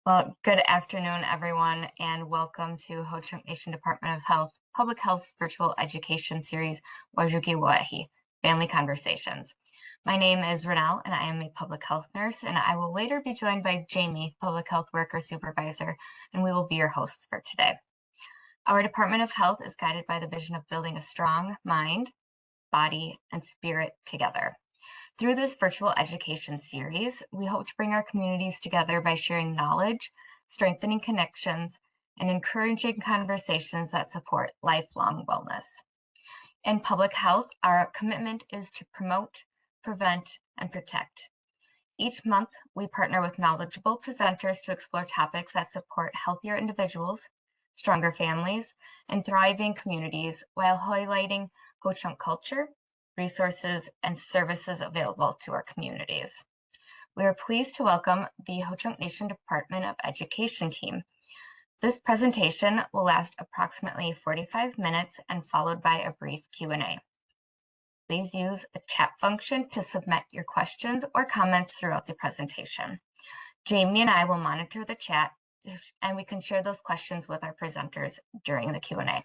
Well, good afternoon, everyone, and welcome to Ho-Chunk Nation Department of Health Public Health's virtual education series, wazooki, Family Conversations. My name is Renelle, and I am a public health nurse, and I will later be joined by Jamie, public health worker supervisor, and we will be your hosts for today. Our Department of Health is guided by the vision of building a strong mind, body, and spirit together. Through this virtual education series, we hope to bring our communities together by sharing knowledge, strengthening connections, and encouraging conversations that support lifelong wellness. In public health, our commitment is to promote, prevent, and protect. Each month, we partner with knowledgeable presenters to explore topics that support healthier individuals, stronger families, and thriving communities while highlighting Ho-Chunk culture, resources, and services available to our communities. We are pleased to welcome the Ho-Chunk Nation Department of Education team. This presentation will last approximately 45 minutes and followed by a brief Q&A. Please use the chat function to submit your questions or comments throughout the presentation. Jamie and I will monitor the chat and we can share those questions with our presenters during the Q&A.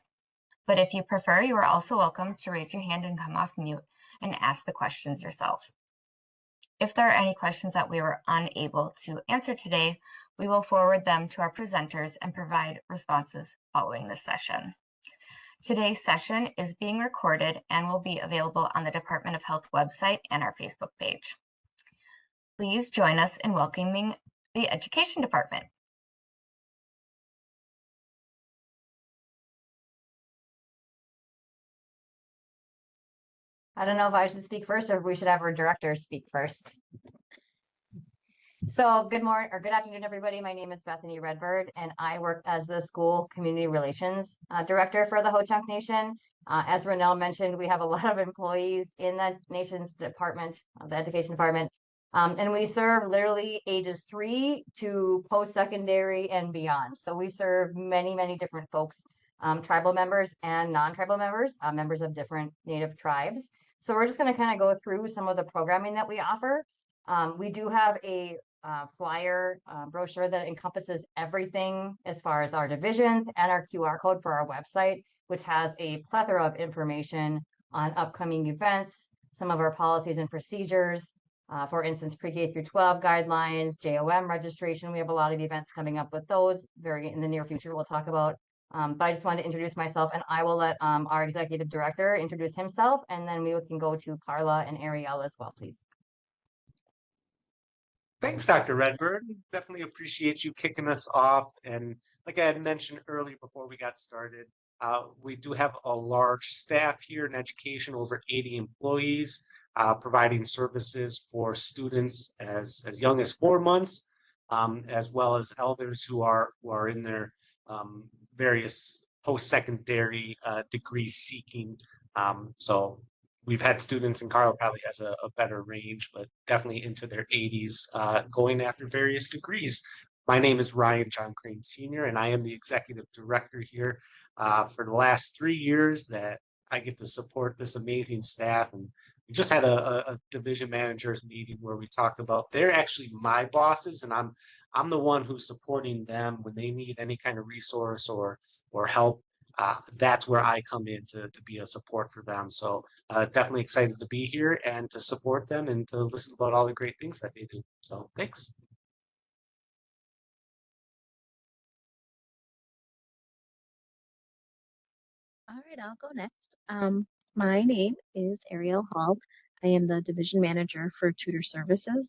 But if you prefer, you are also welcome to raise your hand and come off mute and ask the questions yourself. If there are any questions that we were unable to answer today, we will forward them to our presenters and provide responses following this session. Today's session is being recorded and will be available on the Department of Health website and our Facebook page. Please join us in welcoming the Education Department. I don't know if I should speak first or if we should have our director speak first. So good morning or good afternoon, everybody. My name is Bethany Redbird, and I work as the School Community Relations Director for the Ho-Chunk Nation. As Renelle mentioned, we have a lot of employees in the nation's department, the Education Department, and we serve literally ages 3 to post-secondary and beyond. So we serve many, many different folks, tribal members and non-tribal members, members of different Native tribes. So we're just going to kind of go through some of the programming that we offer. We do have a flyer brochure that encompasses everything as far as our divisions and our QR code for our website, which has a plethora of information on upcoming events, some of our policies and procedures, for instance, pre-K through 12 guidelines, JOM registration. We have a lot of events coming up with those very in the near future we'll talk about. But I just wanted to introduce myself, and I will let our executive director introduce himself, and then we can go to Carla and Ariel as well, please. Thanks, Dr. Redbird. Definitely appreciate you kicking us off. And like I had mentioned earlier before we got started, we do have a large staff here in education, over 80 employees, providing services for students as young as 4 months, as well as elders who are in their various post-secondary degree seeking. So we've had students, and Carl probably has a better range, but definitely into their 80s, going after various degrees. My name is Ryan John Crane Sr., and I am the executive director here for the last 3 years that I get to support this amazing staff. And we just had a division managers meeting where we talked about they're actually my bosses, and I'm the one who's supporting them when they need any kind of resource or help. That's where I come in to be a support for them. So definitely excited to be here and to support them and to listen about all the great things that they do. So thanks. All right, I'll go next. My name is Ariel Hall. I am the division manager for tutor services.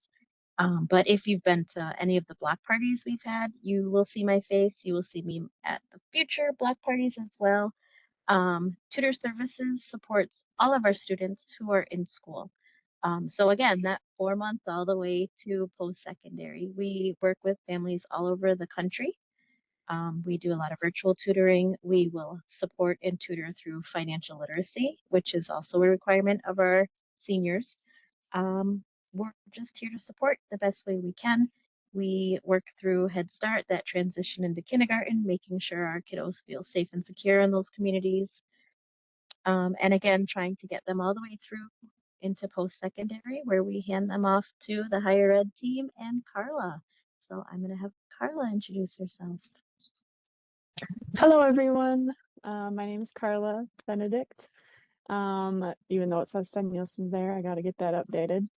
But if you've been to any of the block parties we've had, you will see my face. You will see me at the future block parties as well. Tutor services supports all of our students who are in school. So again, that 4 months all the way to post-secondary. We work with families all over the country. We do a lot of virtual tutoring. We will support and tutor through financial literacy, which is also a requirement of our seniors. We're just here to support the best way we can. We work through Head Start, that transition into kindergarten, making sure our kiddos feel safe and secure in those communities. And again, trying to get them all the way through into post-secondary, where we hand them off to the higher ed team and Carla. So I'm going to have Carla introduce herself. Hello, everyone. My name is Carla Benedict. Even though it says Nielsen there, I got to get that updated.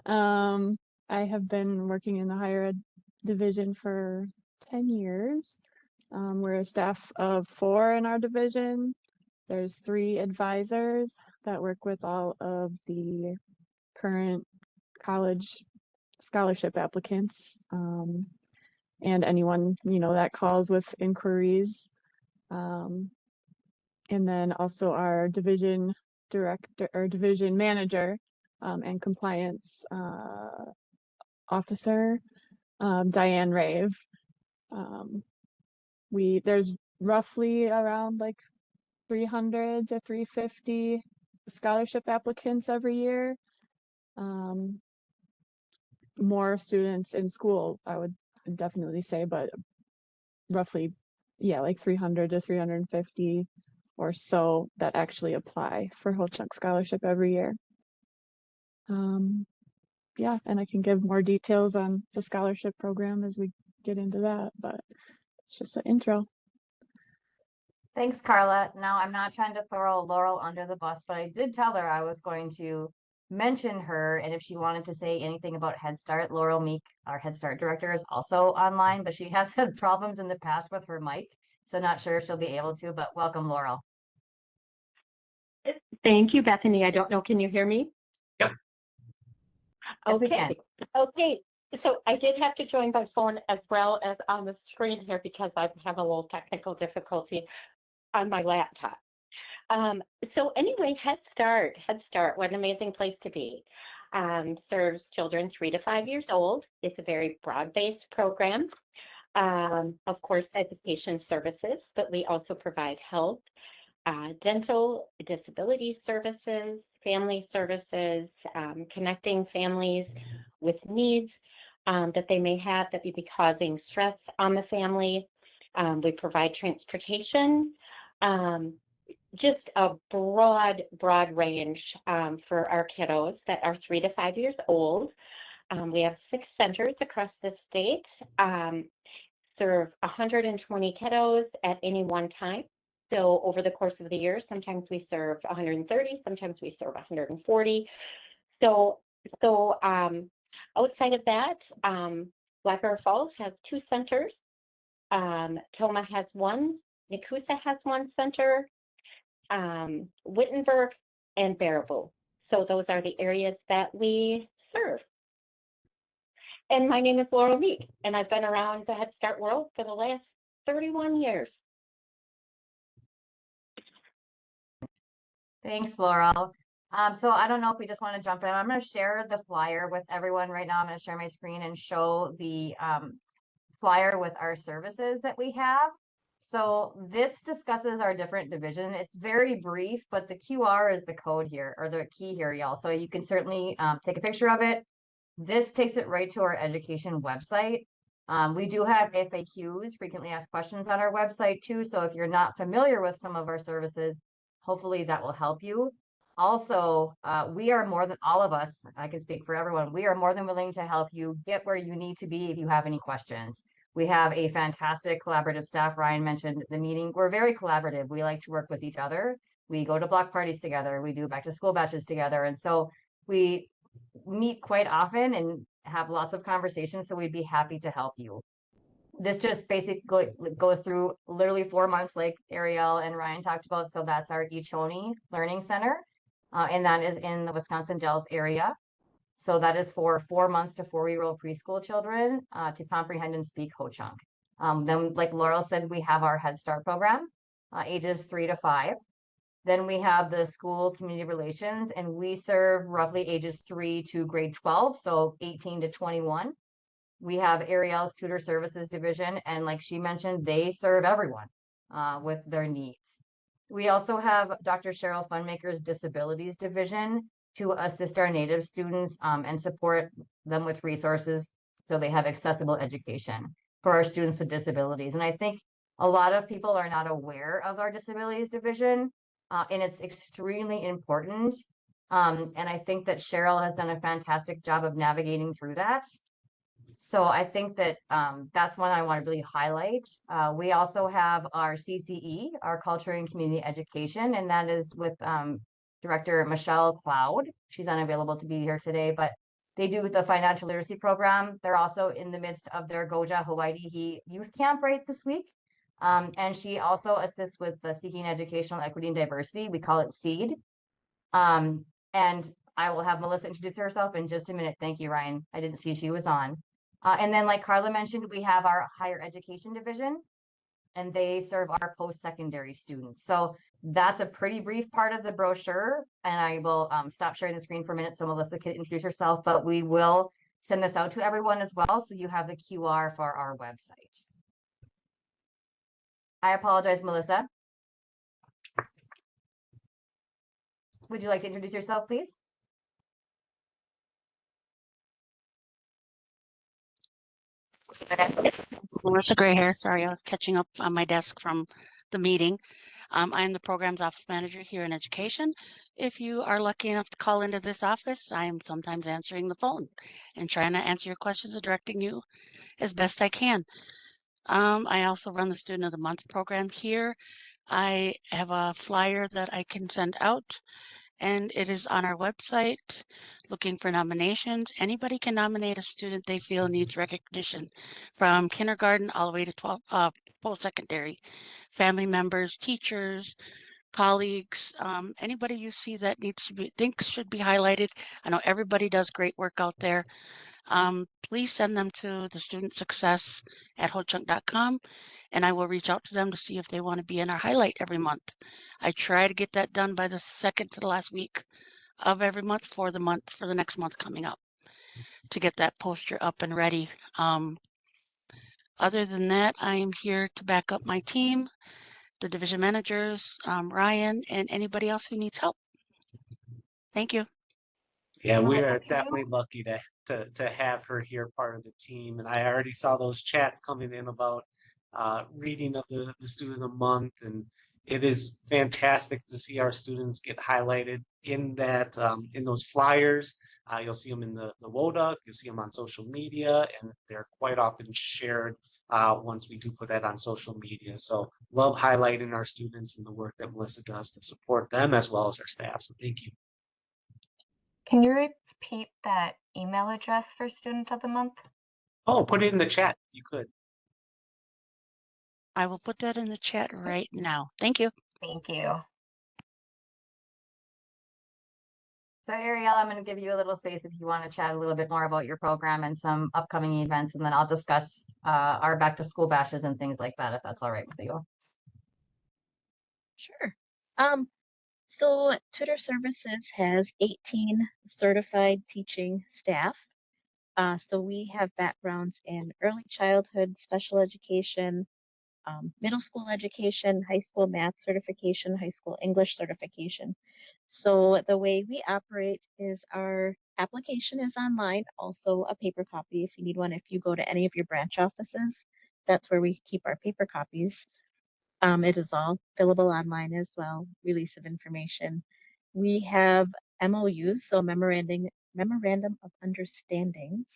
I have been working in the higher ed division for 10 years. We're a staff of 4 in our division. There's 3 advisors that work with all of the current college scholarship applicants, and anyone, that calls with inquiries. And then also our division director or division manager and compliance officer, Diane Rave. There's roughly around like 300 to 350 scholarship applicants every year. More students in school, I would definitely say, but roughly, yeah, like 300 to 350 or so that actually apply for Ho Chunk Scholarship every year. Yeah, and I can give more details on the scholarship program as we get into that, but it's just an intro. Thanks, Carla. Now, I'm not trying to throw Laurel under the bus, but I did tell her I was going to mention her, and if she wanted to say anything about Head Start, Laurel Meek, our Head Start director, is also online, but she has had problems in the past with her mic, so not sure if she'll be able to, but welcome, Laurel. Thank you, Bethany. I don't know, can you hear me? Yep. Yes, we can. Okay. So I did have to join by phone as well as on the screen here because I have a little technical difficulty on my laptop. So anyway, Head Start, what an amazing place to be. Serves children 3 to 5 years old. It's a very broad-based program. Of course, education services, but we also provide health, dental, disability services, family services, connecting families with needs that they may have that may be causing stress on the family. We provide transportation, just a broad range for our kiddos that are 3 to 5 years old. We have 6 centers across the state, serve 120 kiddos at any one time. So over the course of the year, sometimes we serve 130, sometimes we serve 140. So outside of that, Black River Falls has 2 centers. Toma has 1, Nakusa has 1 center, Wittenberg and Baraboo. So those are the areas that we serve. And my name is Laurel Meek, and I've been around the Head Start world for the last 31 years. Thanks, Laurel. So I don't know if we just want to jump in. I'm going to share the flyer with everyone right now. I'm going to share my screen and show the flyer with our services that we have. So this discusses our different division. It's very brief, but the QR is the code here, or the key here, y'all. So you can certainly take a picture of it. This takes it right to our education website. We do have FAQs, frequently asked questions, on our website too. So if you're not familiar with some of our services, hopefully that will help you. Also, we are more than, all of us, I can speak for everyone, we are more than willing to help you get where you need to be if you have any questions. We have a fantastic collaborative staff. Ryan mentioned the meeting. We're very collaborative. We like to work with each other. We go to block parties together. We do back to school batches together. And so we meet quite often and have lots of conversations. So we'd be happy to help you. This just basically goes through literally 4 months, like Ariel and Ryan talked about. So that's our Echoni Learning Center. And that is in the Wisconsin Dells area. So that is for 4 months to 4-year-old preschool children to comprehend and speak Ho Chunk. Then, like Laurel said, we have our Head Start program, ages 3 to 5. Then we have the school community relations, and we serve roughly ages 3 to grade 12, so 18 to 21. We have Ariel's Tutor Services Division, and like she mentioned, they serve everyone with their needs. We also have Dr. Cheryl Funmaker's Disabilities Division to assist our Native students and support them with resources so they have accessible education for our students with disabilities. And I think a lot of people are not aware of our Disabilities Division, and it's extremely important. And I think that Cheryl has done a fantastic job of navigating through that. So I think that that's one I want to really highlight. We also have our CCE, our Culture and Community Education, and that is with Director Michelle Cloud. She's unavailable to be here today, but they do the financial literacy program. They're also in the midst of their Goja Hawaii youth camp right this week. And she also assists with the Seeking Educational Equity and Diversity. We call it SEED. And I will have Melissa introduce herself in just a minute. Thank you, Ryan. I didn't see she was on. And then, like Carla mentioned, we have our higher education division, and they serve our post-secondary students. So that's a pretty brief part of the brochure. And I will stop sharing the screen for a minute so Melissa can introduce herself, but we will send this out to everyone as well. So you have the QR for our website. I apologize, Melissa. Would you like to introduce yourself, please? It's Melissa Gray here. Sorry, I was catching up on my desk from the meeting. I'm the programs office manager here in education. If you are lucky enough to call into this office, I am sometimes answering the phone and trying to answer your questions and directing you as best I can. I also run the Student of the Month program here. I have a flyer that I can send out, and it is on our website looking for nominations. Anybody can nominate a student they feel needs recognition, from kindergarten all the way to 12, post-secondary. Family members, teachers, colleagues, anybody you see that thinks should be highlighted. I know everybody does great work out there. Please send them to the student success at hochunk.com, and I will reach out to them to see if they want to be in our highlight every month. I try to get that done by the second to the last week of every month for the next month coming up, to get that poster up and ready. Other than that, I am here to back up my team, the division managers, Ryan, and anybody else who needs help. Thank you. Yeah, we Melissa, are can definitely you lucky to have her here, part of the team. And I already saw those chats coming in about reading of the student of the month, and it is fantastic to see our students get highlighted in that in those flyers. You'll see them in the WODUC, you'll see them on social media, and they're quite often shared once we do put that on social media. So love highlighting our students and the work that Melissa does to support them as well as our staff. So thank you. can you repeat that email address for Student of the Month? Oh, put it in the chat if you could. I will put that in the chat right now. Thank you. Thank you. So Ariel, I'm going to give you a little space if you want to chat a little bit more about your program and some upcoming events, and then I'll discuss our back to school bashes and things like that, if that's all right with you. Sure. So Tutor Services has 18 certified teaching staff. So we have backgrounds in early childhood, special education, middle school education, high school math certification, high school English certification. So the way we operate is our application is online, also a paper copy if you need one. If you go to any of your branch offices, that's where we keep our paper copies. It is all fillable online as well, release of information. We have MOUs, so memorandum of understandings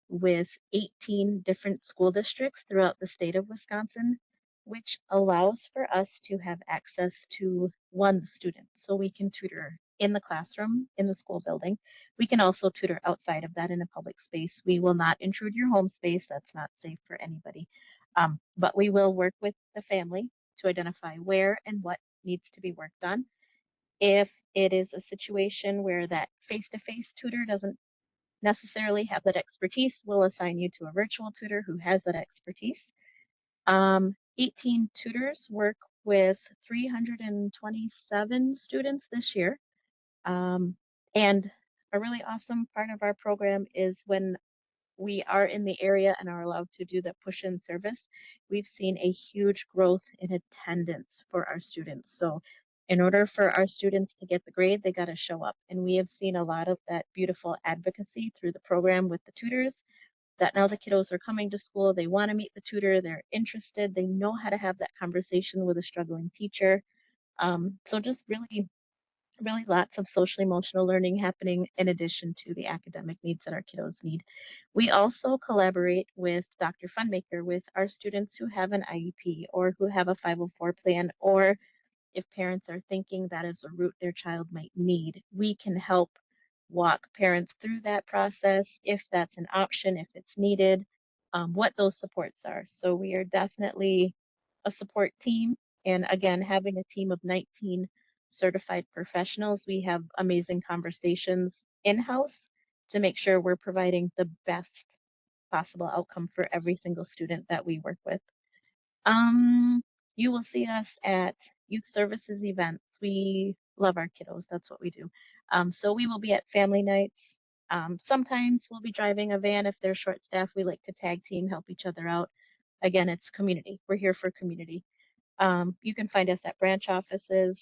with 18 different school districts throughout the state of Wisconsin, which allows for us to have access to one student. So we can tutor in the classroom, in the school building. We can also tutor outside of that in a public space. We will not intrude your home space. That's not safe for anybody. But we will work with the family to identify where and what needs to be worked on. If it is a situation where that face-to-face tutor doesn't necessarily have that expertise, we'll assign you to a virtual tutor who has that expertise. 18 tutors work with 327 students this year. And a really awesome part of our program is when we are in the area and are allowed to do the push-in service, we've seen a huge growth in attendance for our students. So in order for our students to get the grade, they got to show up. And we have seen a lot of that beautiful advocacy through the program with the tutors, that now the kiddos are coming to school, they want to meet the tutor, they're interested, they know how to have that conversation with a struggling teacher. So just really really lots of social emotional learning happening in addition to the academic needs that our kiddos need. We also collaborate with Dr. Funmaker with our students who have an IEP or who have a 504 plan, or if parents are thinking that is a route their child might need, we can help walk parents through that process if that's an option, if it's needed, what those supports are. So we are definitely a support team. And again, having a team of 19 certified professionals, we have amazing conversations in-house to make sure we're providing the best possible outcome for every single student that we work with. Um, you will see us at youth services events. We love our kiddos. That's what we do. So we will be at family nights. Sometimes we'll be driving a van if they're short staffed. We like to tag team, help each other out. Again, it's community. We're here for community. You can find us at branch offices.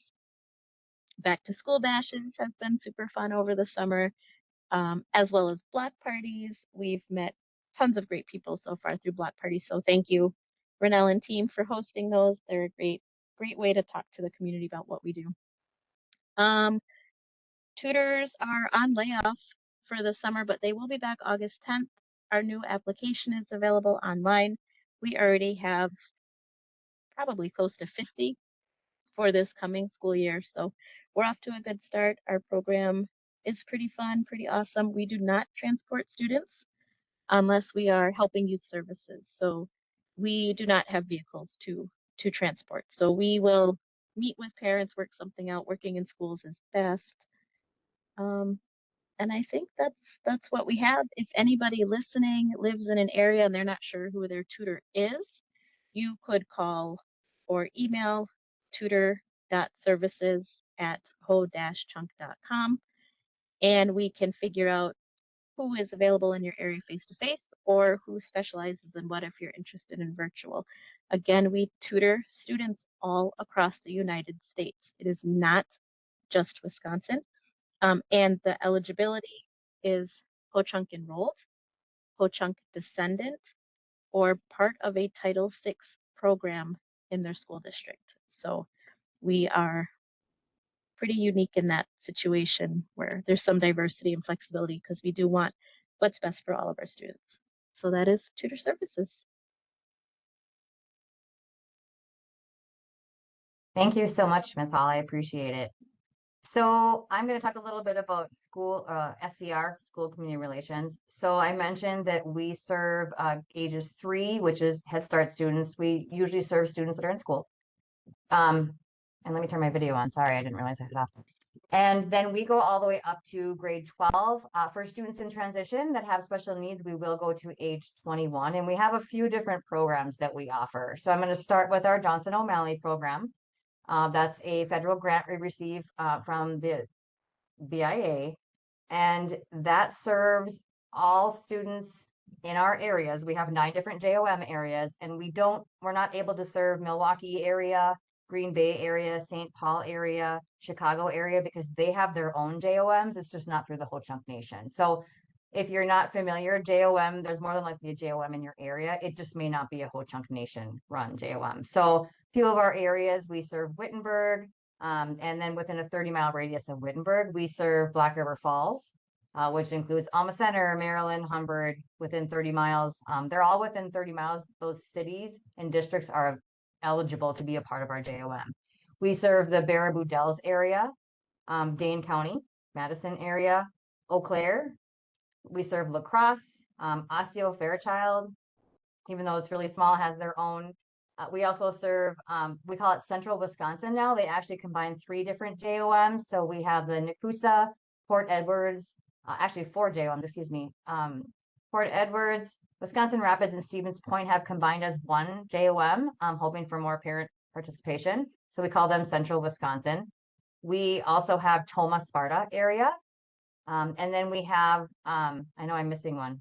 Back to school bashes has been super fun over the summer, as well as block parties. We've met tons of great people so far through block parties. So thank you, Renell and team, for hosting those. They're a great way to talk to the community about what we do. Tutors are on layoff for the summer, but they will be back August 10th. Our new application is available online. We already have probably close to 50 for this coming school year. So we're off to a good start. Our program is pretty fun, pretty awesome. We do not transport students unless we are helping youth services. So we do not have vehicles to transport. So we will meet with parents, work something out. Working in schools is best. And I think that's what we have. If anybody listening lives in an area and they're not sure who their tutor is, you could call or email tutor.services@ho-chunk.com, and we can figure out who is available in your area face to face or who specializes in what if you're interested in virtual. Again, we tutor students all across the United States. It is not just Wisconsin. And the eligibility is Ho-Chunk enrolled, Ho-Chunk descendant, or part of a Title VI program in their school district. So we are pretty unique in that situation where there's some diversity and flexibility because we do want what's best for all of our students. So that is tutor services. Thank you so much, Ms. Hall. I appreciate it. So I'm going to talk a little bit about school SCR, school community relations. So I mentioned that we serve ages 3, which is Head Start students. We usually serve students that are in school. And let me turn my video on. Sorry, I didn't realize I had it off. And then we go all the way up to grade 12. For students in transition that have special needs, we will go to age 21. And we have a few different programs that we offer. So I'm going to start with our Johnson O'Malley program. That's a federal grant we receive from the BIA, and that serves all students in our areas. We have 9 different JOM areas, and we're not able to serve Milwaukee area, Green Bay area, St. Paul area, Chicago area, because they have their own JOMs. It's just not through the Ho-Chunk Nation. So if you're not familiar, JOM, there's more than likely a JOM in your area. It just may not be a Ho-Chunk Nation run JOM. So a few of our areas, we serve Wittenberg, and then within a 30-mile radius of Wittenberg, we serve Black River Falls, which includes Alma Center, Maryland, Humbird, within 30 miles. They're all within 30 miles. Those cities and districts are eligible to be a part of our JOM. We serve the Baraboo Dells area, Dane County, Madison area, Eau Claire. We serve La Crosse, Osseo Fairchild, even though it's really small, has their own. We also serve, we call it Central Wisconsin now. They actually combine 3 different JOMs. So we have the Nakusa, Port Edwards, actually 4 JOMs, excuse me. Port Edwards, Wisconsin Rapids, and Stevens Point have combined as one JOM, hoping for more parent participation. So we call them Central Wisconsin. We also have Tomah, Sparta area. And then we have, I know I'm missing one.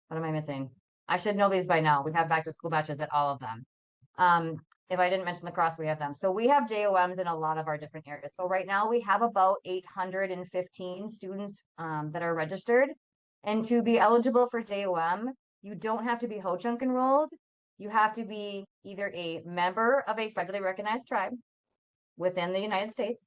What am I missing? I should know these by now. We have back to school batches at all of them. If I didn't mention La Crosse, we have them. So we have JOMs in a lot of our different areas. So right now we have about 815 students that are registered. And to be eligible for JOM, you don't have to be Ho-Chunk enrolled. You have to be either a member of a federally recognized tribe within the United States,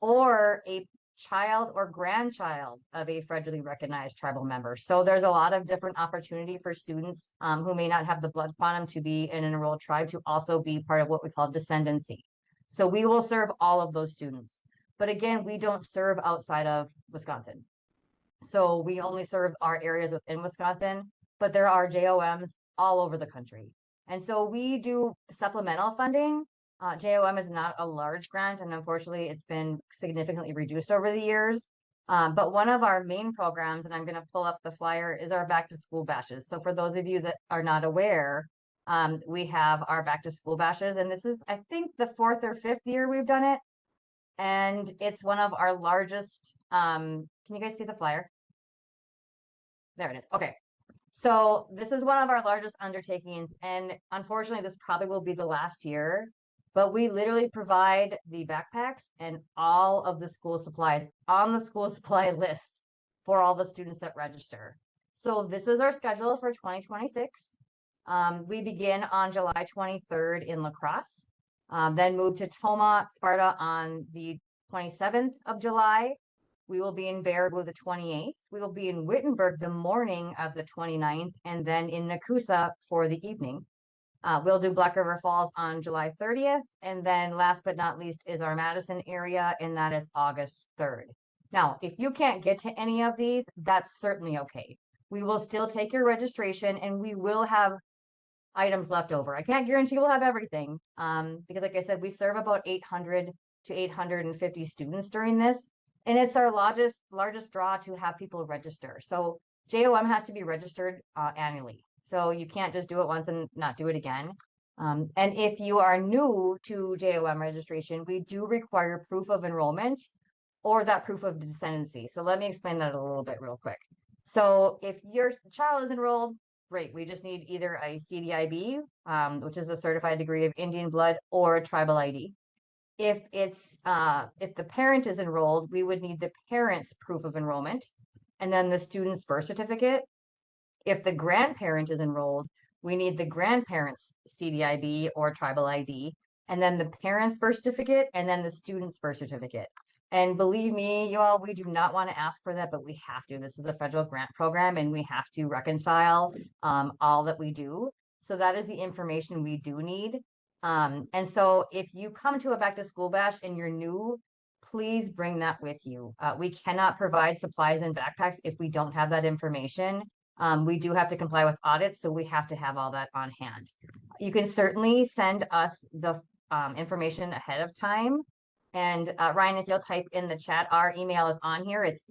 or a child or grandchild of a federally recognized tribal member. So there's a lot of different opportunity for students who may not have the blood quantum to be in an enrolled tribe to also be part of what we call descendancy. So we will serve all of those students. But again, we don't serve outside of Wisconsin. So we only serve our areas within Wisconsin, but there are JOMs all over the country. And so we do supplemental funding. JOM is not a large grant, and unfortunately, it's been significantly reduced over the years. But one of our main programs, and I'm going to pull up the flyer, is our back to school bashes. So for those of you that are not aware, we have our back to school bashes, and this is, I think, the 4th or 5th year we've done it. And it's one of our largest, can you guys see the flyer? There it is. Okay. So this is one of our largest undertakings, and unfortunately, this probably will be the last year, but we literally provide the backpacks and all of the school supplies on the school supply list for all the students that register. So this is our schedule for 2026. We begin on July 23rd in La Crosse, then move to Toma, Sparta on the 27th of July. We will be in Baraboo the 28th. We will be in Wittenberg the morning of the 29th, and then in Nakusa for the evening. We'll do Black River Falls on July 30th. And then last but not least is our Madison area, and that is August 3rd. Now, if you can't get to any of these, that's certainly okay. We will still take your registration, and we will have items left over. I can't guarantee we'll have everything because like I said, we serve about 800 to 850 students during this. And it's our largest draw to have people register. So JOM has to be registered annually. So you can't just do it once and not do it again. And if you are new to JOM registration, we do require proof of enrollment or that proof of descendancy. So let me explain that a little bit real quick. So if your child is enrolled, great. We just need either a CDIB, which is a certified degree of Indian blood, or a tribal ID. If the parent is enrolled, we would need the parent's proof of enrollment and then the student's birth certificate. If the grandparent is enrolled, we need the grandparent's CDIB or tribal ID, and then the parent's birth certificate, and then the student's birth certificate. And believe me, you all, we do not want to ask for that, but we have to. This is a federal grant program, and we have to reconcile all that we do. So that is the information we do need. And so if you come to a back to school bash and you're new, please bring that with you. We cannot provide supplies and backpacks if we don't have that information. We do have to comply with audits, so we have to have all that on hand. You can certainly send us the information ahead of time. And Ryan, if you'll type in the chat, our email is on here. It's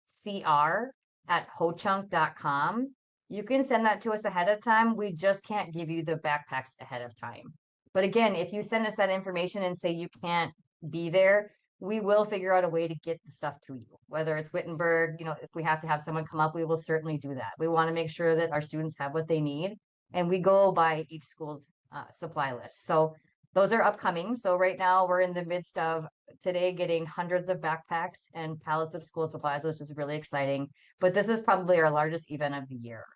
scr@hochunk.com. You can send that to us ahead of time. We just can't give you the backpacks ahead of time. But again, if you send us that information and say you can't be there, we will figure out a way to get the stuff to you. Whether it's Wittenberg, if we have to have someone come up, we will certainly do that. We want to make sure that our students have what they need, and we go by each school's supply list. So those are upcoming. So right now we're in the midst of today getting hundreds of backpacks and pallets of school supplies, which is really exciting. But this is probably our largest event of the year.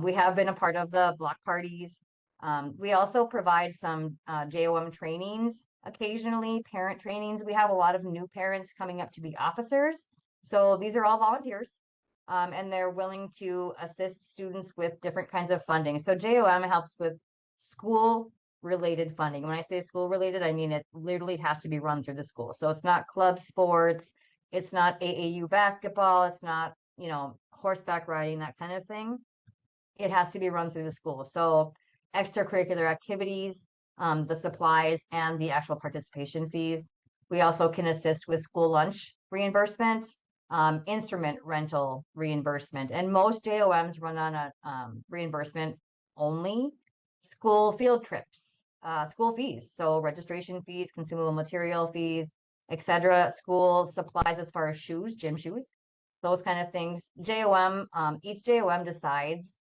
We have been a part of the block parties. We also provide some JOM trainings occasionally, parent trainings. We have a lot of new parents coming up to be officers. So these are all volunteers. And they're willing to assist students with different kinds of funding. So JOM helps with school related funding. When I say school related, I mean it literally has to be run through the school. So it's not club sports, it's not AAU basketball, it's not, horseback riding, that kind of thing. It has to be run through the school. So extracurricular activities, the supplies, and the actual participation fees. We also can assist with school lunch reimbursement, instrument rental reimbursement, and most JOMs run on a reimbursement only. School field trips, school fees, so registration fees, consumable material fees, etc. School supplies as far as shoes, gym shoes, those kind of things. Each JOM decides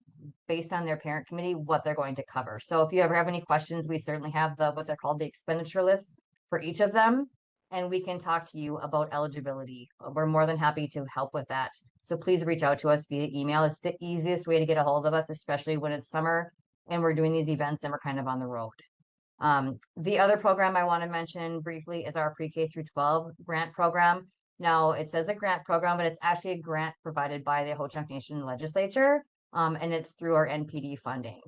based on their parent committee what they're going to cover. So if you ever have any questions, we certainly have what they're called the expenditure lists for each of them, and we can talk to you about eligibility. We're more than happy to help with that. So please reach out to us via email. It's the easiest way to get a hold of us, especially when it's summer and we're doing these events and we're kind of on the road. The other program I want to mention briefly is our pre-K through 12 grant program. Now, it says a grant program, but it's actually a grant provided by the Ho-Chunk Nation legislature, and it's through our NPD funding.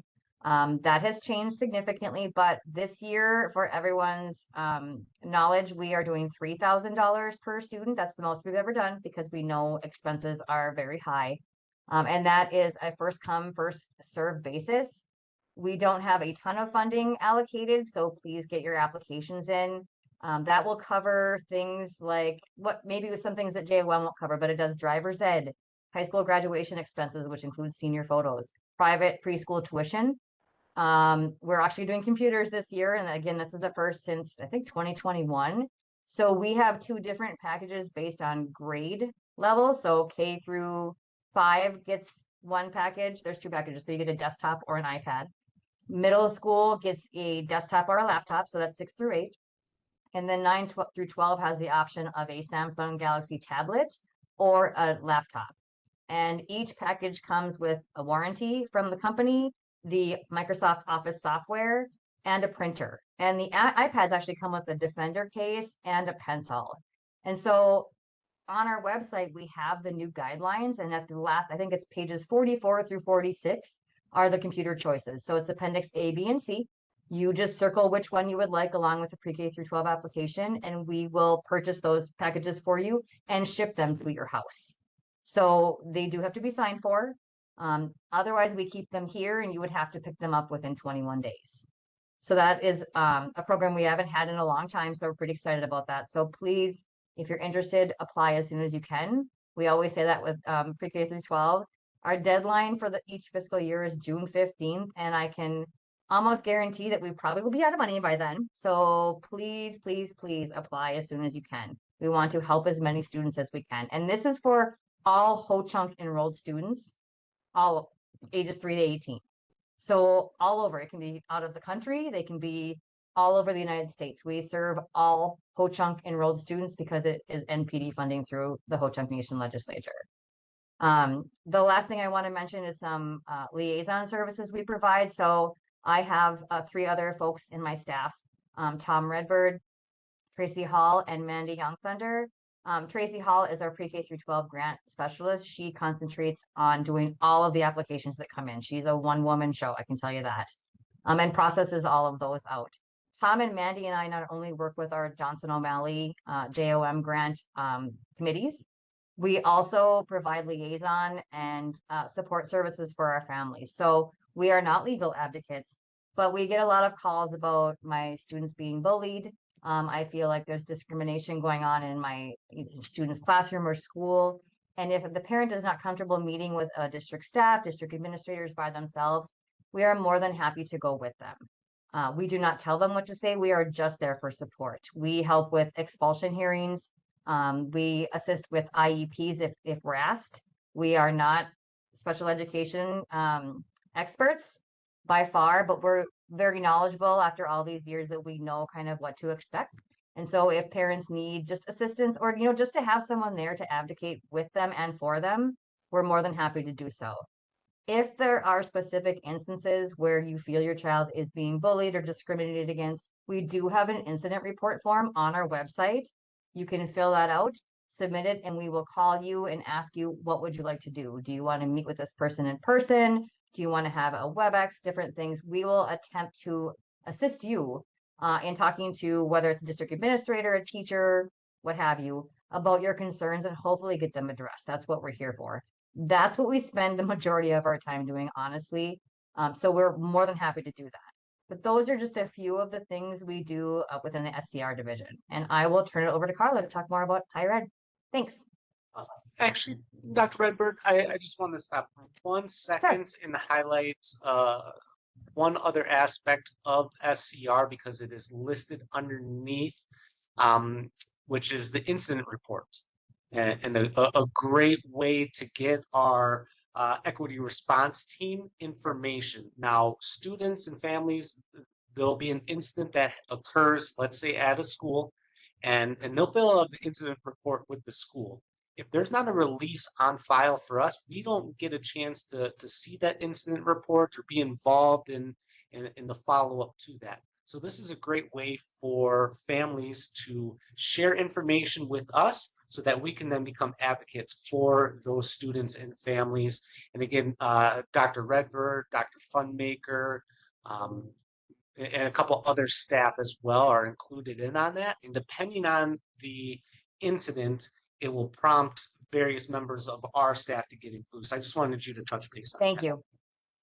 That has changed significantly, but this year, for everyone's knowledge, we are doing $3,000 per student. That's the most we've ever done because we know expenses are very high. And that is a first come, first served basis. We don't have a ton of funding allocated, so please get your applications in. That will cover things like maybe with some things that JOM won't cover, but it does driver's ed, high school graduation expenses, which includes senior photos, private preschool tuition. We're actually doing computers this year. And again, this is the first since I think 2021. So we have 2 different packages based on grade level. So K through 5 gets 1 package. There's 2 packages. So you get a desktop or an iPad. Middle school gets a desktop or a laptop. So that's 6 through 8. And then 9 through 12 has the option of a Samsung Galaxy tablet or a laptop. And each package comes with a warranty from the company, the Microsoft Office software, and a printer. And the iPads actually come with a Defender case and a pencil. And so on our website, we have the new guidelines. And at the last, I think it's pages 44 through 46 are the computer choices. So it's Appendix A, B, and C. You just circle which one you would like along with the pre-K through 12 application, and we will purchase those packages for you and ship them to your house. So they do have to be signed for. Otherwise, we keep them here and you would have to pick them up within 21 days. So that is a program we haven't had in a long time. So we're pretty excited about that. So please, if you're interested, apply as soon as you can. We always say that with pre-K through 12. Our deadline for each fiscal year is June 15th, and I can almost guarantee that we probably will be out of money by then. So please, please, please apply as soon as you can. We want to help as many students as we can. And this is for all Ho-Chunk enrolled students, all ages 3 to 18. So all over, it can be out of the country, they can be all over the United States. We serve all Ho-Chunk enrolled students because it is NPD funding through the Ho-Chunk Nation legislature. The last thing I want to mention is some liaison services we provide. So I have 3 other folks in my staff, Tom Redbird, Tracy Hall, and Mandy Young Thunder. Tracy Hall is our pre-K through 12 grant specialist. She concentrates on doing all of the applications that come in. She's a one-woman show, I can tell you that, and processes all of those out. Tom and Mandy and I not only work with our Johnson O'Malley JOM grant committees, we also provide liaison and support services for our families. So we are not legal advocates, but we get a lot of calls about my students being bullied. I feel like there's discrimination going on in my student's classroom or school. And if the parent is not comfortable meeting with a district staff, district administrators by themselves, we are more than happy to go with them. We do not tell them what to say. We are just there for support. We help with expulsion hearings. We assist with IEPs if we're asked. We are not special education experts by far, but we're very knowledgeable after all these years that we know kind of what to expect. And so if parents need just assistance or, just to have someone there to advocate with them and for them, we're more than happy to do so. If there are specific instances where you feel your child is being bullied or discriminated against, we do have an incident report form on our website. You can fill that out, submit it, and we will call you and ask you, what would you like to do? Do you want to meet with this person in person? Do you want to have a WebEx, different things? We will attempt to assist you in talking to whether it's a district administrator, a teacher, what have you, about your concerns and hopefully get them addressed. That's what we're here for. That's what we spend the majority of our time doing, honestly. So we're more than happy to do that. But those are just a few of the things we do within the SCR division. And I will turn it over to Carla to talk more about higher ed. Thanks. Actually, Dr. Redbird, I just want to stop for 1 second and highlight one other aspect of SCR because it is listed underneath, which is the incident report. And a great way to get our equity response team information. Now, students and families, there'll be an incident that occurs, let's say at a school, and they'll fill out the incident report with the school. If there's not a release on file for us, we don't get a chance to see that incident report or be involved in the follow-up to that. So this is a great way for families to share information with us so that we can then become advocates for those students and families. And again, Dr. Redbird, Dr. Funmaker, um, and a couple other staff as well are included in on that. And depending on the incident, it will prompt various members of our staff to get included. So I just wanted you to touch base on Thank that. you.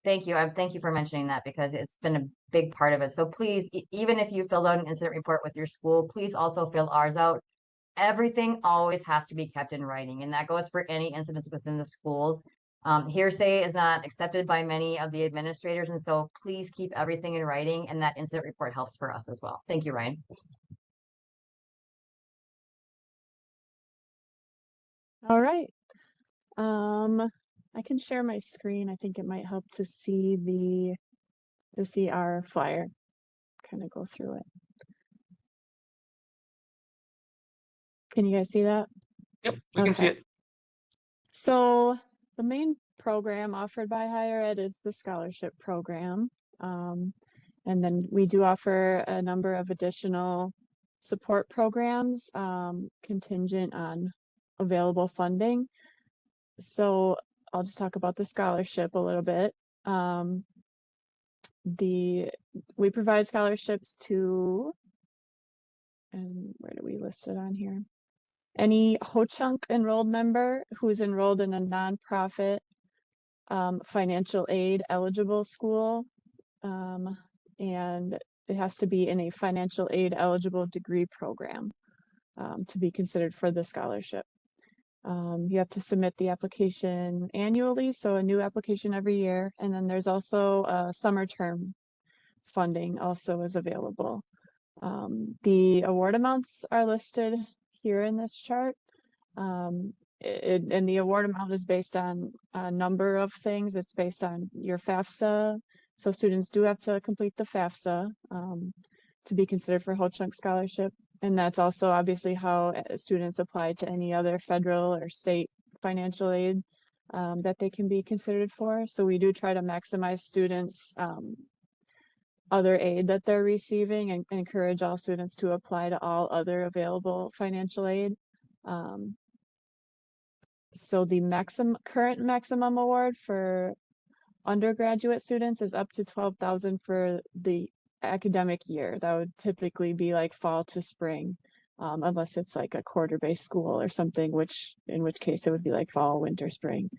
Thank you. Thank you for mentioning that because it's been a big part of it. So please, even if you filled out an incident report with your school, please also fill ours out. Everything always has to be kept in writing, and that goes for any incidents within the schools. Hearsay is not accepted by many of the administrators, and so please keep everything in writing, and that incident report helps for us as well. Thank you, Ryan. All right. I can share my screen. I think it might help to see our flyer, kind of go through it. Can you guys see that? Yep, we can see it. So the main program offered by higher ed is the scholarship program. And then we do offer a number of additional support programs contingent on available funding. So I'll just talk about the scholarship a little bit. We provide scholarships to, and where do we list it on here? Any Ho-Chunk enrolled member who's enrolled in a nonprofit financial aid eligible school, and it has to be in a financial aid eligible degree program to be considered for the scholarship. You have to submit the application annually, so a new application every year, and then there's also a summer term funding also is available. The award amounts are listed here in this chart. And the award amount is based on a number of things. It's based on your FAFSA. So students do have to complete the FAFSA to be considered for Ho-Chunk scholarship. And that's also obviously how students apply to any other federal or state financial aid that they can be considered for. So we do try to maximize students' other aid that they're receiving and encourage all students to apply to all other available financial aid. So the current maximum award for undergraduate students is up to $12,000 for the academic year. That would typically be like fall to spring, unless it's like a quarter-based school or something, in which case it would be like fall, winter, spring.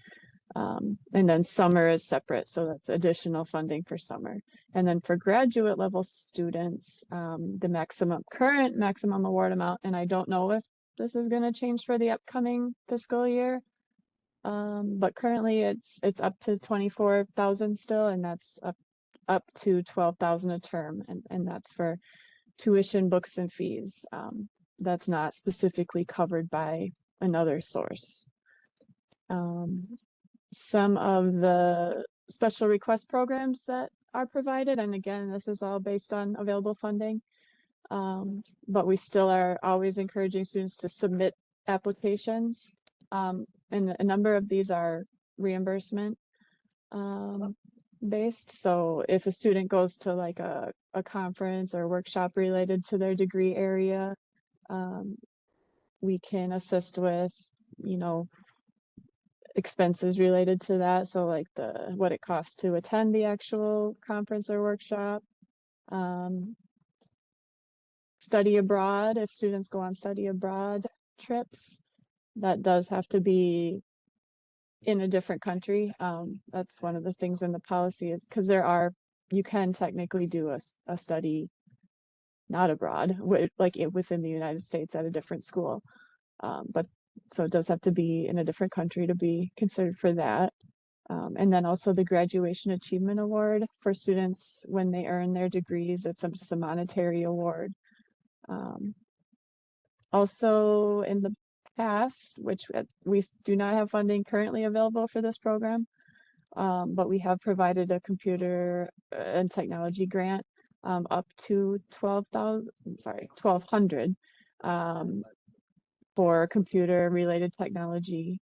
And then summer is separate, so that's additional funding for summer. And then for graduate level students, the current maximum award amount, and I don't know if this is going to change for the upcoming fiscal year, but currently it's up to 24,000 still, and that's up to 12,000 a term, and that's for tuition, books, and fees. That's not specifically covered by another source. Some of the special request programs that are provided, and again, this is all based on available funding, but we still are always encouraging students to submit applications, and a number of these are reimbursement based. So if a student goes to like a conference or workshop related to their degree area, we can assist with, expenses related to that. So like what it costs to attend the actual conference or workshop. Study abroad, if students go on study abroad trips, that does have to be in a different country. That's one of the things in the policy is because you can technically do a study not abroad, within the United States at a different school. But so it does have to be in a different country to be considered for that. And then also the Graduation Achievement Award for students when they earn their degrees. It's just a monetary award. Also in the past, which we do not have funding currently available for this program, but we have provided a computer and technology grant up to $1,200 for computer related technology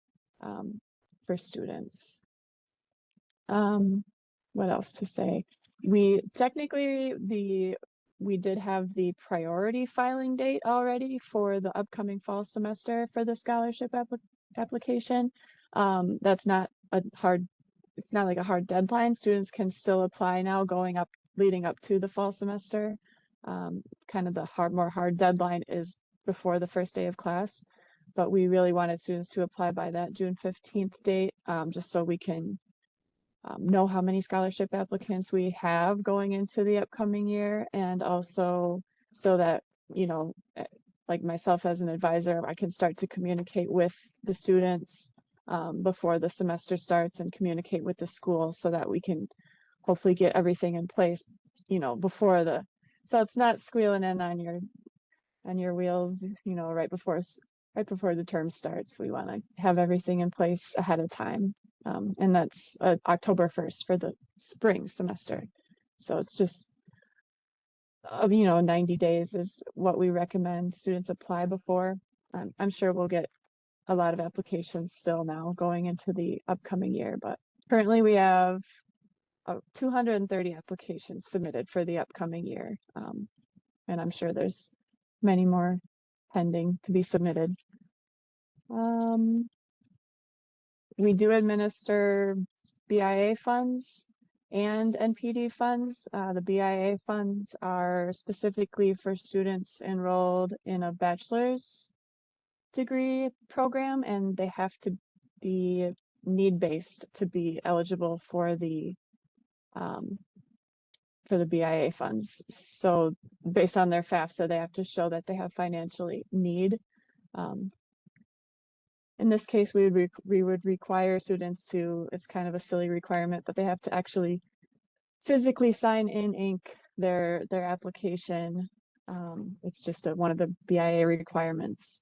for students. What else to say? The we did have the priority filing date already for the upcoming fall semester for the scholarship application. That's not a hard, it's not like a hard deadline. Students can still apply now leading up to the fall semester. Kind of the more hard deadline is before the first day of class, but we really wanted students to apply by that June 15th date, just so we can know how many scholarship applicants we have going into the upcoming year, and also so that, you know, like myself as an advisor, I can start to communicate with the students before the semester starts and communicate with the school so that we can hopefully get everything in place, you know, so it's not squealing in on your wheels, you know, right before the term starts. We want to have everything in place ahead of time. And that's October 1st for the spring semester. So it's just, you know, 90 days is what we recommend students apply before. I'm sure we'll get a lot of applications still now going into the upcoming year, but currently we have 230 applications submitted for the upcoming year. And I'm sure there's many more pending to be submitted. We do administer BIA funds and NPD funds. The BIA funds are specifically for students enrolled in a bachelor's degree program, and they have to be need-based to be eligible for the BIA funds. So based on their FAFSA, they have to show that they have financially need. In this case, we would require students to, it's kind of a silly requirement, but they have to actually physically sign in ink their application. It's just one of the BIA requirements.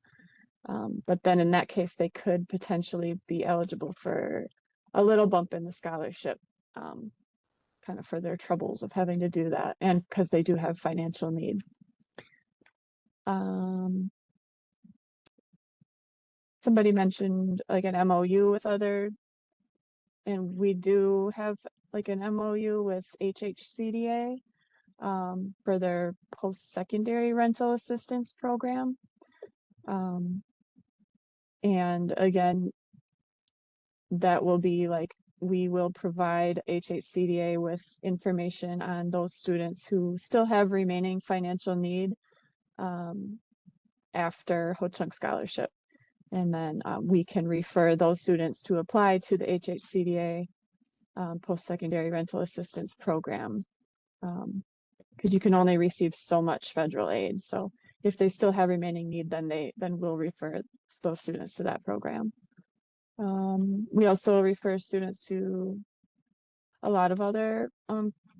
But then in that case, they could potentially be eligible for a little bump in the scholarship, kind of for their troubles of having to do that, and because they do have financial need. Somebody mentioned like an MOU with and we do have like an MOU with HHCDA for their post-secondary rental assistance program. And again, that will be like, we will provide HHCDA with information on those students who still have remaining financial need after Ho-Chunk scholarship. And then we can refer those students to apply to the HHCDA post-secondary rental assistance program, because you can only receive so much federal aid. So if they still have remaining need, then we'll refer those students to that program. We also refer students to a lot of other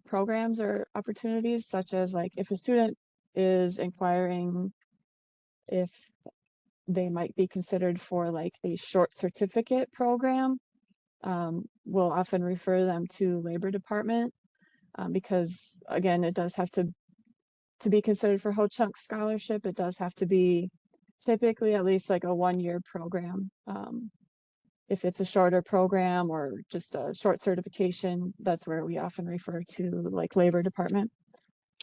programs or opportunities, such as like if a student is inquiring if they might be considered for like a short certificate program, we'll often refer them to Labor Department, because again, it does have to be considered for Ho-Chunk scholarship. It does have to be typically at least like a 1-year program. If it's a shorter program or just a short certification, that's where we often refer to like Labor Department,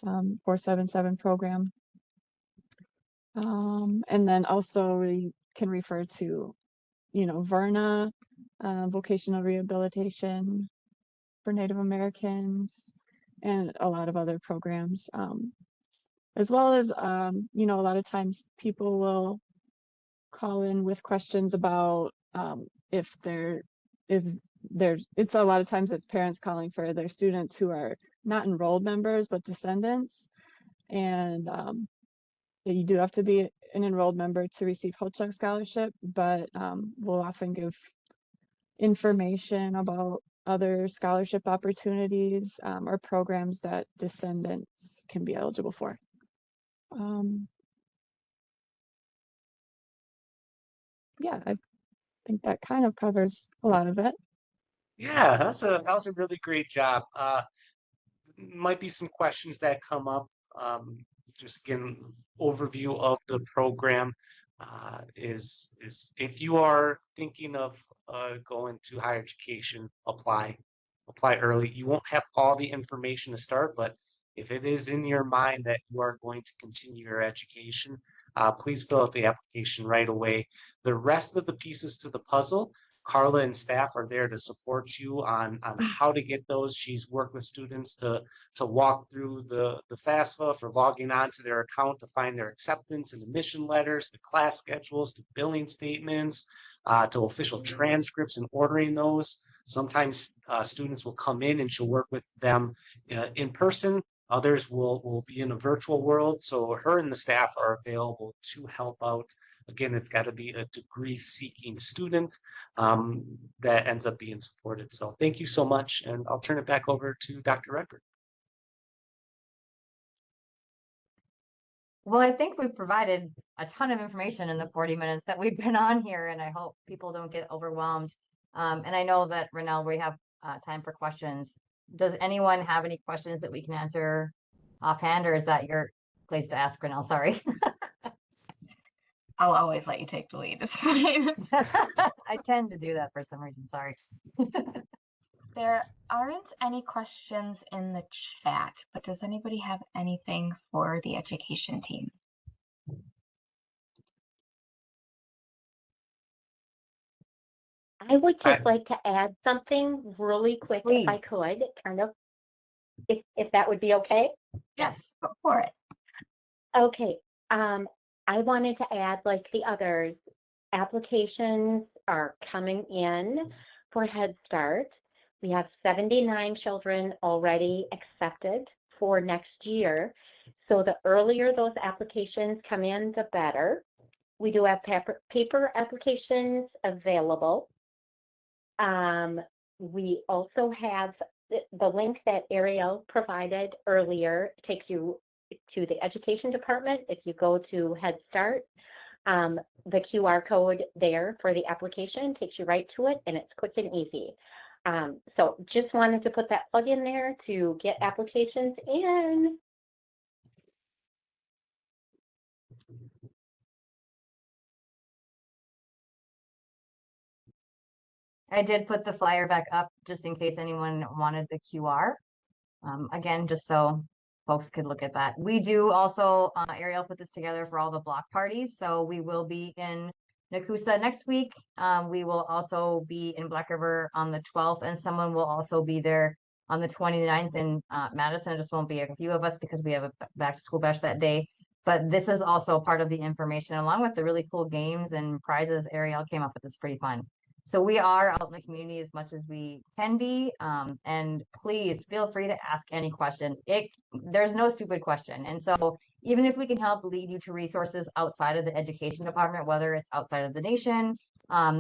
477 program. And then also we can refer to, you know, VRNA, vocational rehabilitation for Native Americans, and a lot of other programs, as well as, you know, a lot of times people will call in with questions about it's a lot of times it's parents calling for their students who are not enrolled members but descendants, and you do have to be an enrolled member to receive Ho-Chunk scholarship, but we'll often give information about other scholarship opportunities or programs that descendants can be eligible for. Yeah, I think that kind of covers a lot of it. Yeah, that was a really great job. Might be some questions that come up. Just again, overview of the program is if you are thinking of going to higher education, apply early. You won't have all the information to start, but If it is in your mind that you are going to continue your education, please fill out the application right away. The rest of the pieces to the puzzle, Carla and staff are there to support you on how to get those. She's worked with students to walk through the FAFSA for logging on to their account to find their acceptance and admission letters, to class schedules, to billing statements, to official transcripts and ordering those. Sometimes students will come in and she'll work with them in person. Others will be in a virtual world. So her and the staff are available to help out. Again, it's got to be a degree seeking student that ends up being supported. So thank you so much. And I'll turn it back over to Dr. Redford. Well, I think we've provided a ton of information in the 40 minutes that we've been on here, and I hope people don't get overwhelmed. And I know that, Renell, we have time for questions. Does anyone have any questions that we can answer offhand, or is that your place to ask, Renell? Sorry. I'll always let you take the lead. It's fine. I tend to do that for some reason. Sorry. There aren't any questions in the chat, but does anybody have anything for the education team? I would just like to add something really quick, if I Please. could, kind of, if that would be okay. Yes. Go for it. Okay, I wanted to add, like the others, applications are coming in for Head Start. We have 79 children already accepted for next year. So the earlier those applications come in, the better. We do have paper applications available. We also have the link that Ariel provided earlier takes you to the education department. If you go to Head Start, the QR code there for the application takes you right to it, and it's quick and easy. So just wanted to put that plug in there to get applications in. I did put the flyer back up just in case anyone wanted the QR. Again, just so folks could look at that. We do also, Ariel put this together for all the block parties. So we will be in Nakusa next week. We will also be in Black River on the 12th, and someone will also be there on the 29th in Madison. It just won't be a few of us because we have a back to school bash that day. But this is also part of the information, along with the really cool games and prizes Ariel came up with. It's pretty fun. So we are out in the community as much as we can be. And please feel free to ask any question. There's no stupid question. And so even if we can help lead you to resources outside of the education department, whether it's outside of the nation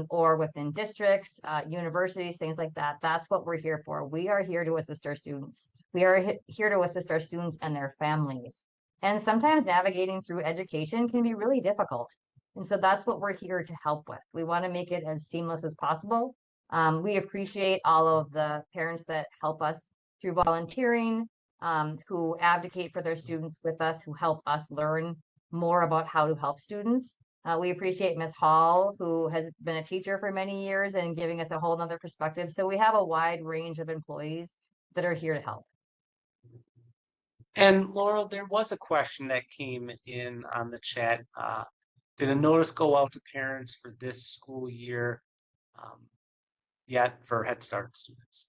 or within districts, universities, things like that, that's what we're here for. We are here to assist our students. We are here to assist our students and their families. And sometimes navigating through education can be really difficult. And so that's what we're here to help with. We want to make it as seamless as possible. We appreciate all of the parents that help us through volunteering, who advocate for their students with us, who help us learn more about how to help students. We appreciate Ms. Hall, who has been a teacher for many years and giving us a whole nother perspective. So we have a wide range of employees that are here to help. And Laurel, there was a question that came in on the chat. Did a notice go out to parents for this school year yet for Head Start students?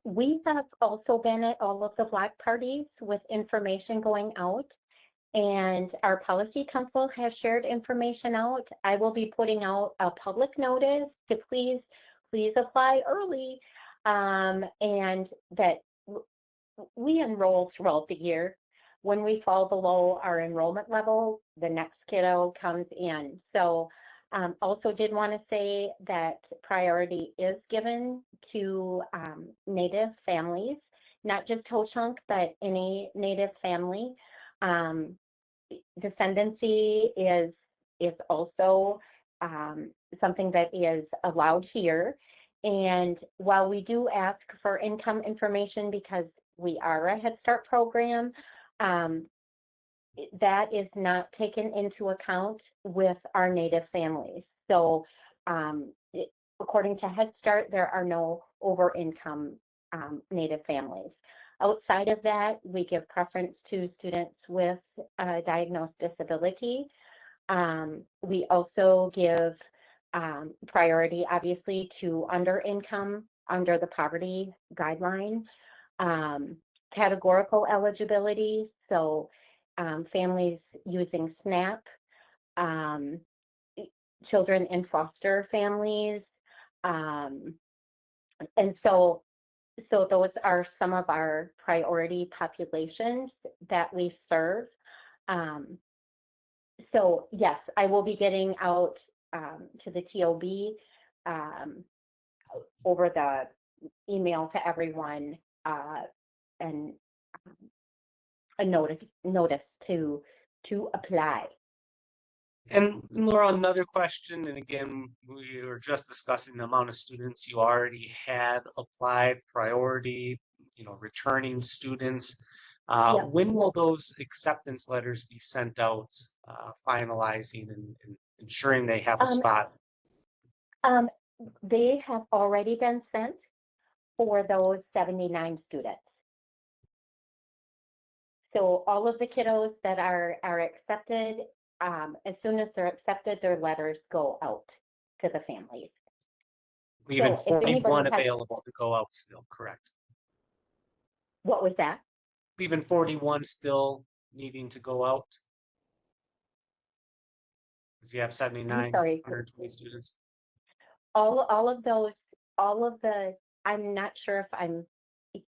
We have also been at all of the block parties with information going out, and our policy council has shared information out. I will be putting out a public notice to please apply early, and that we enroll throughout the year. When we fall below our enrollment level, the next kiddo comes in. So also did want to say that priority is given to Native families, not just Ho-Chunk, but any Native family. Descendancy is also something that is allowed here. And while we do ask for income information because we are a Head Start program, that is not taken into account with our Native families. So according to Head Start, there are no over income Native families. Outside of that, we give preference to students with a diagnosed disability. We also give priority, obviously, to under income under the poverty guideline. Categorical eligibility, so families using SNAP, um, children in foster families, um, and so those are some of our priority populations that we serve. Um, so yes, I will be getting out to the TOB um, over the email to everyone and a notice to apply. And Laura, another question, and again, we were just discussing the amount of students you already had applied, priority, returning students. Yeah. When will those acceptance letters be sent out, finalizing and ensuring they have a spot? They have already been sent for those 79 students. So all of the kiddos that are accepted, as soon as they're accepted, their letters go out to the families. Leaving So if anybody 41 has, available to go out still, correct? what was that? Leaving 41 still needing to go out? Because you have 79, sorry. 120 students. All of those, all of the, I'm not sure if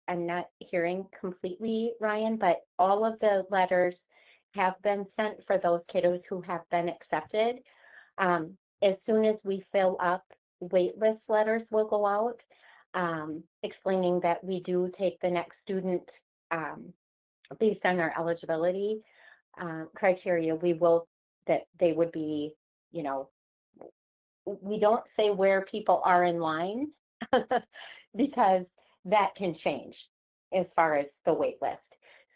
I'm not hearing completely, Ryan, but all of the letters have been sent for those kiddos who have been accepted. As soon as we fill up, waitlist letters will go out, explaining that we do take the next student based on our eligibility criteria. We will, that they would be, we don't say where people are in line because that can change as far as the wait list.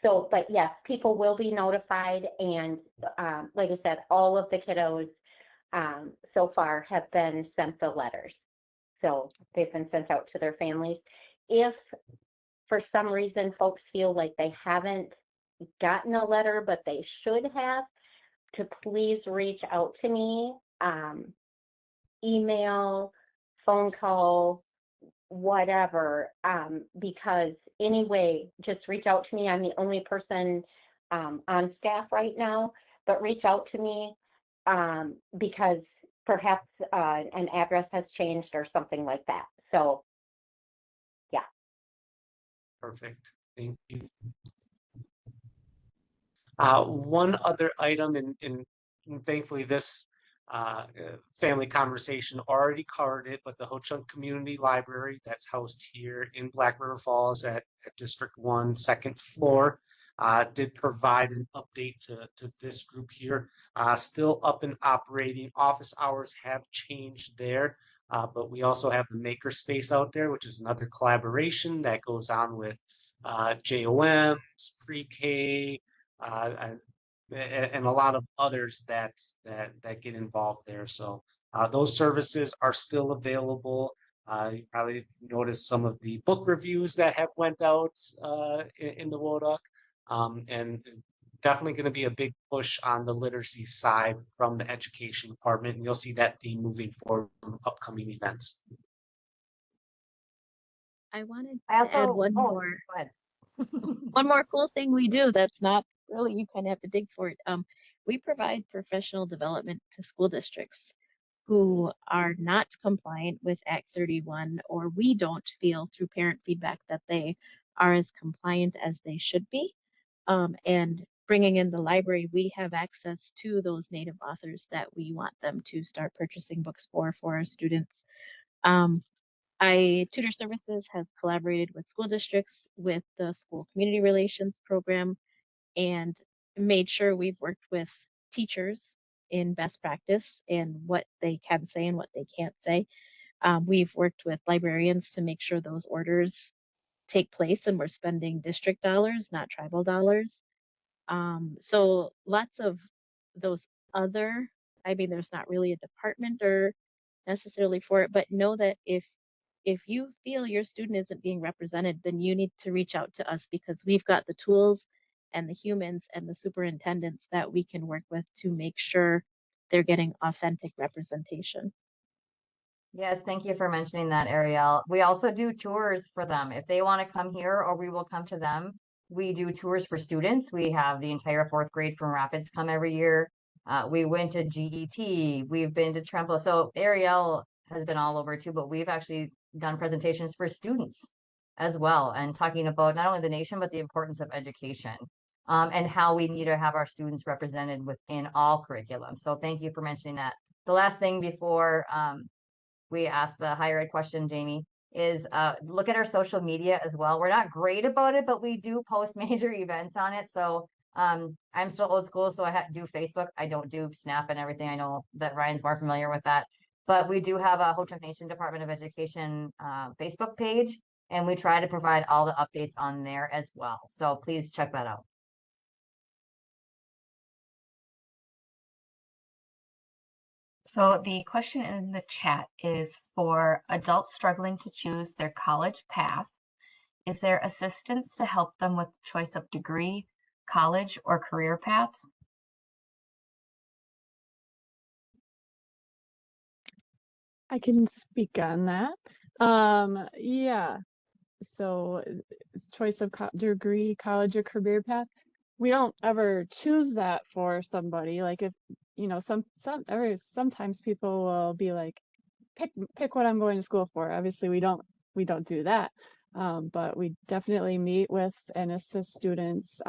So, but yes, people will be notified, and like I said, all of the kiddos so far have been sent the letters. So they've been sent out to their families. If for some reason folks feel like they haven't gotten a letter, but they should have, to please reach out to me, email, phone call, whatever, because anyway, just reach out to me. I'm the only person on staff right now, but reach out to me because perhaps an address has changed or something like that. So, yeah. Perfect. Thank you. One other item, and thankfully this family conversation already covered it, but the Ho-Chunk Community Library that's housed here in Black River Falls at District 1, second floor, did provide an update to this group here. Still up and operating. Office hours have changed there, but we also have the maker space out there, which is another collaboration that goes on with JOMs, pre-K, and a lot of others that get involved there. So those services are still available. You probably noticed some of the book reviews that have went out in the WODUC, and definitely going to be a big push on the literacy side from the education department, and you'll see that theme moving forward from upcoming events. I wanted I to add also, one oh, more go ahead. one more cool thing we do that's not really, you kind of have to dig for it. We provide professional development to school districts who are not compliant with Act 31, or we don't feel through parent feedback that they are as compliant as they should be. And bringing in the library, we have access to those native authors that we want them to start purchasing books for our students. Tutor Services has collaborated with school districts with the school community relations program and made sure we've worked with teachers in best practice and what they can say and what they can't say. We've worked with librarians to make sure those orders take place and we're spending district dollars, not tribal dollars. So lots of those other, I mean, there's not really a department or necessarily for it, but know that if if you feel your student isn't being represented, then you need to reach out to us because we've got the tools and the humans and the superintendents that we can work with to make sure they're getting authentic representation. Yes, thank you for mentioning that, Ariel. We also do tours for them. If they want to come here or we will come to them, we do tours for students. We have the entire fourth grade from Rapids come every year. We went to GET, we've been to Trempealeau. So Ariel has been all over too, but we've actually done presentations for students as well and talking about not only the nation, but the importance of education and how we need to have our students represented within all curriculum. So thank you for mentioning that. The last thing before we asked the higher ed question, Jamie, is look at our social media as well. We're not great about it, but we do post major events on it. So I'm still old school, so I do Facebook. I don't do Snap and everything. I know that Ryan's more familiar with that. But we do have a Ho-Chunk Nation Department of Education Facebook page, and we try to provide all the updates on there as well. So please check that out. So the question in the chat is for adults struggling to choose their college path. Is there assistance to help them with choice of degree, college, or career path? I can speak on that. Yeah. So choice of degree, college, or career path. We don't ever choose that for somebody. Like if sometimes people will be like, pick what I'm going to school for. Obviously, we don't do that. But we definitely meet with and assist students.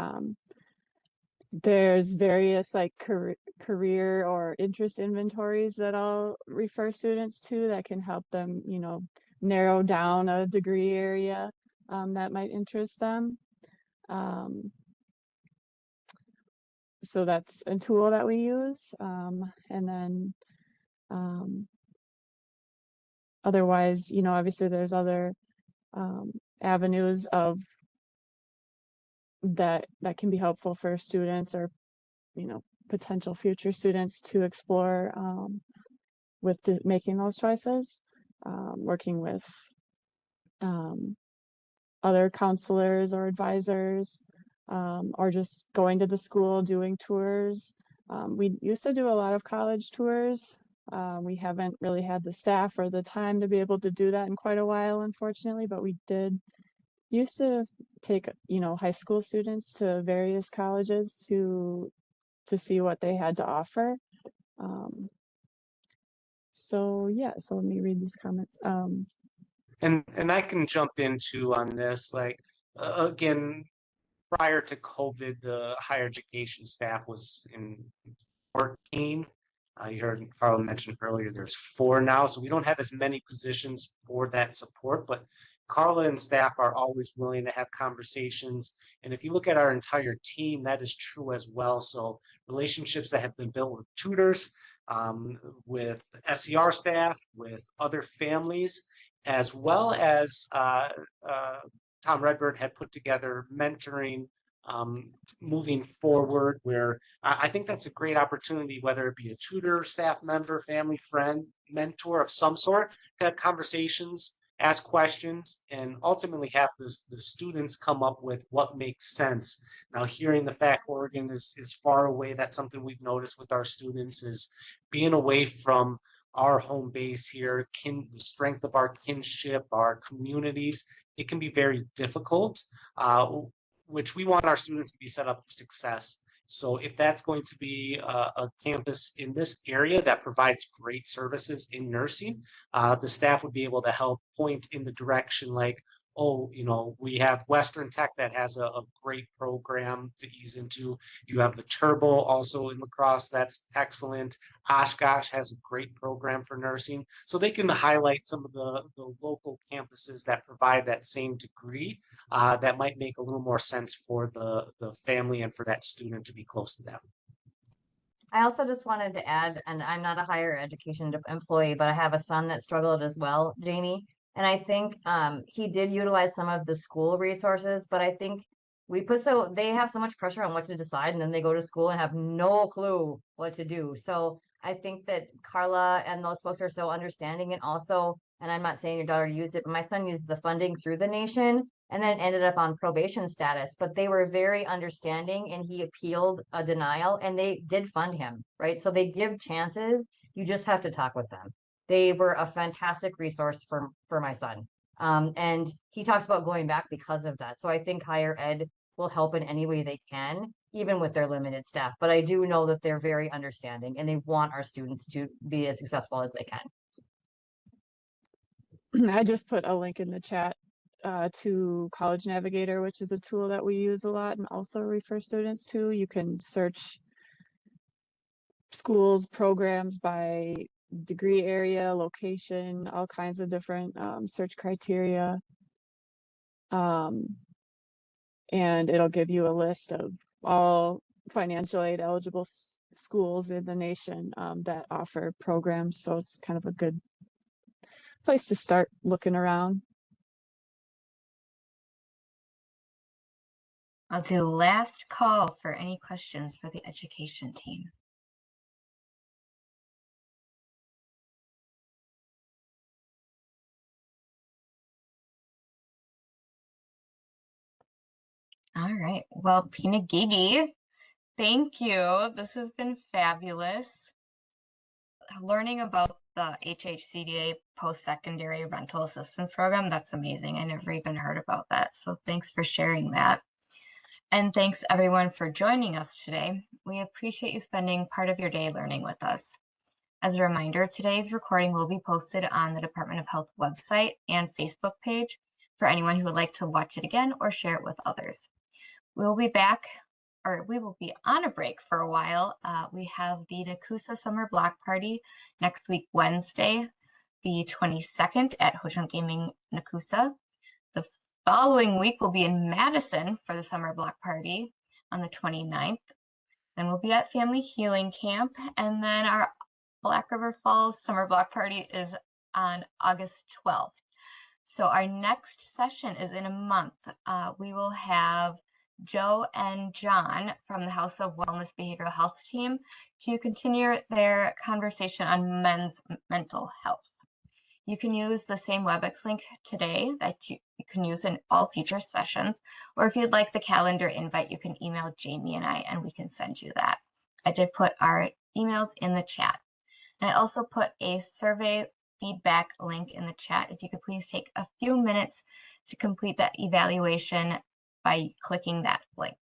There's various like career or interest inventories that I'll refer students to that can help them, narrow down a degree area that might interest them. So that's a tool that we use. And then otherwise, obviously there's other avenues of that can be helpful for students or potential future students to explore with making those choices, working with other counselors or advisors, or just going to the school, doing tours. We used to do a lot of college tours. We haven't really had the staff or the time to be able to do that in quite a while, unfortunately, but we used to take, high school students to various colleges to see what they had to offer. So let me read these comments. And I can jump into on this, like again, prior to COVID, the higher education staff was in 14. You heard Carl mention earlier, there's 4 now, so we don't have as many positions for that support, but Carla and staff are always willing to have conversations. And if you look at our entire team, that is true as well. So relationships that have been built with tutors, with SER staff, with other families, as well as Tom Redbird had put together mentoring moving forward, where I think that's a great opportunity, whether it be a tutor, staff member, family friend, mentor of some sort, to have conversations, ask questions, and ultimately have the students come up with what makes sense. Now, hearing the fact Oregon is far away, that's something we've noticed with our students, is being away from our home base here, the strength of our kinship, our communities, it can be very difficult. Which we want our students to be set up for success. So if that's going to be a campus in this area that provides great services in nursing, the staff would be able to help point in the direction like, oh, we have Western Tech that has a great program to ease into. You have the Turbo also in La Crosse, that's excellent. Oshkosh has a great program for nursing. So they can highlight some of the local campuses that provide that same degree that might make a little more sense for the family and for that student to be close to them. I also just wanted to add, and I'm not a higher education employee, but I have a son that struggled as well, Jamie. And I think he did utilize some of the school resources, but I think they have so much pressure on what to decide, and then they go to school and have no clue what to do. So I think that Carla and those folks are so understanding, and also and I'm not saying your daughter used it, but my son used the funding through the nation and then ended up on probation status. But they were very understanding, and he appealed a denial, and they did fund him, right? So they give chances. You just have to talk with them. They were a fantastic resource for my son. And he talks about going back because of that. So I think higher ed will help in any way they can, even with their limited staff. But I do know that they're very understanding and they want our students to be as successful as they can. I just put a link in the chat to College Navigator, which is a tool that we use a lot and also refer students to. You can search schools, programs by degree area, location, all kinds of different search criteria. And it'll give you a list of all financial aid eligible schools in the nation that offer programs. So it's kind of a good place to start looking around. I'll do last call for any questions for the education team. All right. Well, Pinagigi, thank you. This has been fabulous. Learning about the HHCDA post-secondary rental assistance program, that's amazing. I never even heard about that. So thanks for sharing that. And thanks everyone for joining us today. We appreciate you spending part of your day learning with us. As a reminder, today's recording will be posted on the Department of Health website and Facebook page for anyone who would like to watch it again or share it with others. We will be back, or we will be on a break for a while. We have the Nakusa Summer Block Party next week, Wednesday, the 22nd at Ho-Chunk Gaming Nakusa. The following week we'll be in Madison for the Summer Block Party on the 29th. Then we'll be at Family Healing Camp, and then our Black River Falls Summer Block Party is on August 12th. So our next session is in a month. We will have Joe and John from the House of Wellness Behavioral Health team to continue their conversation on men's mental health. You can use the same WebEx link today that you can use in all future sessions, or if you'd like the calendar invite, you can email Jamie and I, and we can send you that. I did put our emails in the chat. And I also put a survey feedback link in the chat. If you could please take a few minutes to complete that evaluation by clicking that link.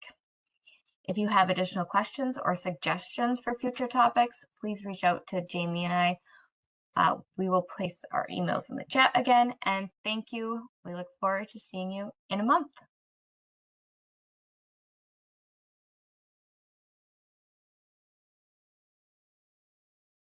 If you have additional questions or suggestions for future topics, please reach out to Jamie and I. We will place our emails in the chat again, and thank you. We look forward to seeing you in a month.